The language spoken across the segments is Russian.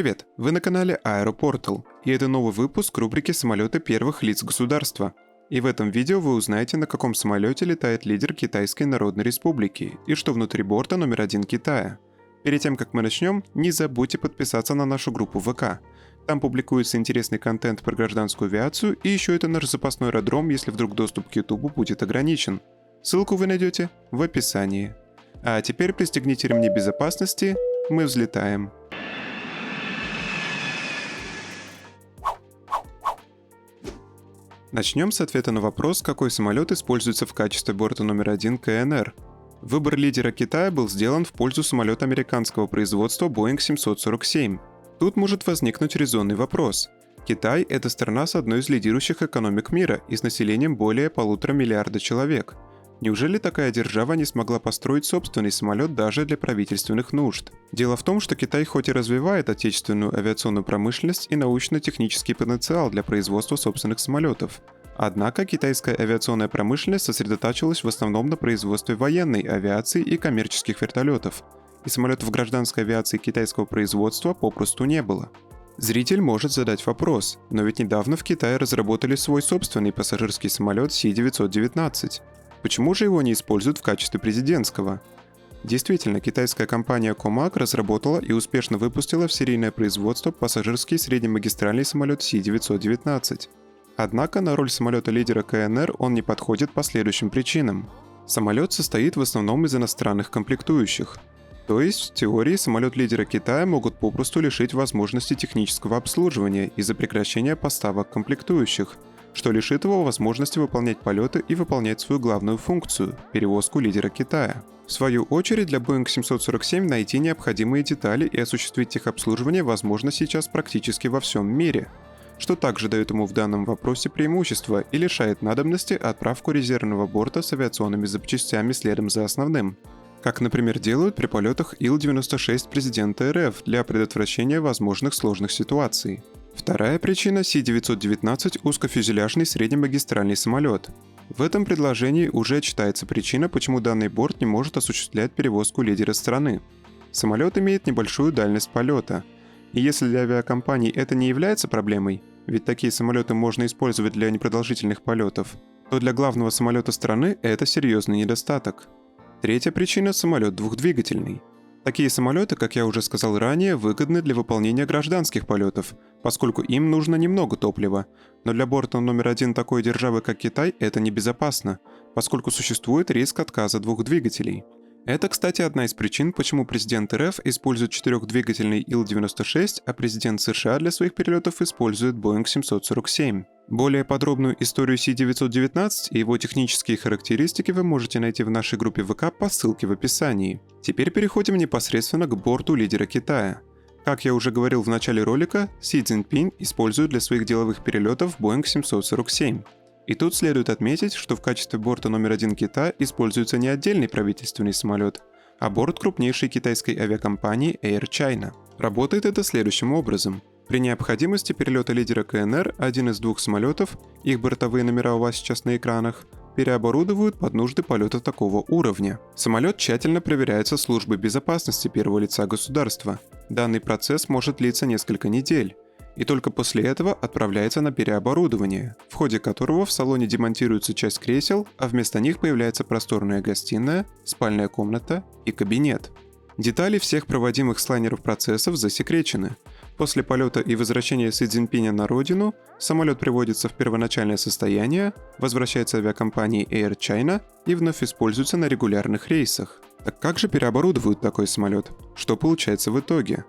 Привет! Вы на канале Aeroportal, и это новый выпуск рубрики «Самолеты первых лиц государства». И в этом видео вы узнаете, на каком самолете летает лидер Китайской Народной Республики и что внутри борта номер 1 Китая. Перед тем, как мы начнем, не забудьте подписаться на нашу группу ВК. Там публикуется интересный контент про гражданскую авиацию, и еще это наш запасной аэродром, если вдруг доступ к YouTube будет ограничен. Ссылку вы найдете в описании. А теперь пристегните ремни безопасности, мы взлетаем. Начнем с ответа на вопрос, какой самолет используется в качестве борта номер 1 КНР. Выбор лидера Китая был сделан в пользу самолета американского производства Boeing 747. Тут может возникнуть резонный вопрос. Китай – это страна с одной из лидирующих экономик мира и с населением более 1,5 миллиарда человек. Неужели такая держава не смогла построить собственный самолет даже для правительственных нужд? Дело в том, что Китай хоть и развивает отечественную авиационную промышленность и научно-технический потенциал для производства собственных самолетов. Однако китайская авиационная промышленность сосредотачивалась в основном на производстве военной авиации и коммерческих вертолетов, и самолетов гражданской авиации китайского производства попросту не было. Зритель может задать вопрос, но ведь недавно в Китае разработали свой собственный пассажирский самолет Си-919. Почему же его не используют в качестве президентского? Действительно, китайская компания Comac разработала и успешно выпустила в серийное производство пассажирский среднемагистральный самолет Си-919. Однако на роль самолета-лидера КНР он не подходит по следующим причинам. Самолет состоит в основном из иностранных комплектующих. То есть, в теории, самолет лидера Китая могут попросту лишить возможности технического обслуживания из-за прекращения поставок комплектующих, что лишит его возможности выполнять полеты и выполнять свою главную функцию – перевозку лидера Китая. В свою очередь, для Boeing 747 найти необходимые детали и осуществить техобслуживание возможно сейчас практически во всем мире, что также дает ему в данном вопросе преимущество и лишает надобности отправку резервного борта с авиационными запчастями следом за основным, как, например, делают при полетах Ил-96 президента РФ для предотвращения возможных сложных ситуаций. Вторая причина – Си-919 узкофюзеляжный среднемагистральный самолет. В этом предложении уже читается причина, почему данный борт не может осуществлять перевозку лидера страны. Самолет имеет небольшую дальность полета. И если для авиакомпаний это не является проблемой, ведь такие самолеты можно использовать для непродолжительных полетов, то для главного самолета страны это серьезный недостаток. Третья причина – самолет двухдвигательный. Такие самолеты, как я уже сказал ранее, выгодны для выполнения гражданских полетов, поскольку им нужно немного топлива, но для борта номер 1 такой державы, как Китай, это небезопасно, поскольку существует риск отказа двух двигателей. Это, кстати, одна из причин, почему президент РФ использует четырехдвигательный Ил-96, а президент США для своих перелетов использует Boeing 747. Более подробную историю Си-919 и его технические характеристики вы можете найти в нашей группе ВК по ссылке в описании. Теперь переходим непосредственно к борту лидера Китая. Как я уже говорил в начале ролика, Си Цзиньпин использует для своих деловых перелетов Boeing 747. И тут следует отметить, что в качестве борта номер 1 Китая используется не отдельный правительственный самолет, а борт крупнейшей китайской авиакомпании Air China. Работает это следующим образом. При необходимости перелета лидера КНР один из двух самолетов, их бортовые номера у вас сейчас на экранах, переоборудовывают под нужды полета такого уровня. Самолет тщательно проверяется службой безопасности первого лица государства. Данный процесс может длиться несколько недель. И только после этого отправляется на переоборудование, в ходе которого в салоне демонтируется часть кресел, а вместо них появляется просторная гостиная, спальная комната и кабинет. Детали всех проводимых с лайнеров процессов засекречены. После полета и возвращения Си Цзиньпиня на родину, самолет приводится в первоначальное состояние, возвращается авиакомпании Air China и вновь используется на регулярных рейсах. Так как же переоборудовывают такой самолет? Что получается в итоге?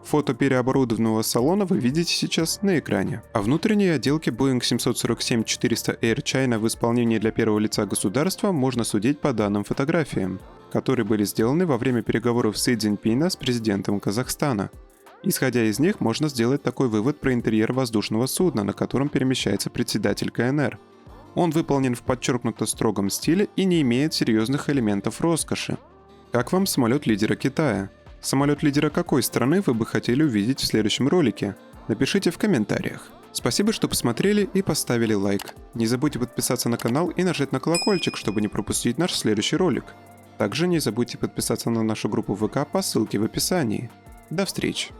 Фото переоборудованного салона вы видите сейчас на экране. О внутренней отделке Boeing 747-400 Air China в исполнении для первого лица государства можно судить по данным фотографиям, которые были сделаны во время переговоров Си Цзиньпина с президентом Казахстана. Исходя из них, можно сделать такой вывод про интерьер воздушного судна, на котором перемещается председатель КНР. Он выполнен в подчеркнуто строгом стиле и не имеет серьезных элементов роскоши. Как вам самолет лидера Китая? Самолет лидера какой страны вы бы хотели увидеть в следующем ролике? Напишите в комментариях. Спасибо, что посмотрели и поставили лайк. Не забудьте подписаться на канал и нажать на колокольчик, чтобы не пропустить наш следующий ролик. Также не забудьте подписаться на нашу группу ВК по ссылке в описании. До встречи!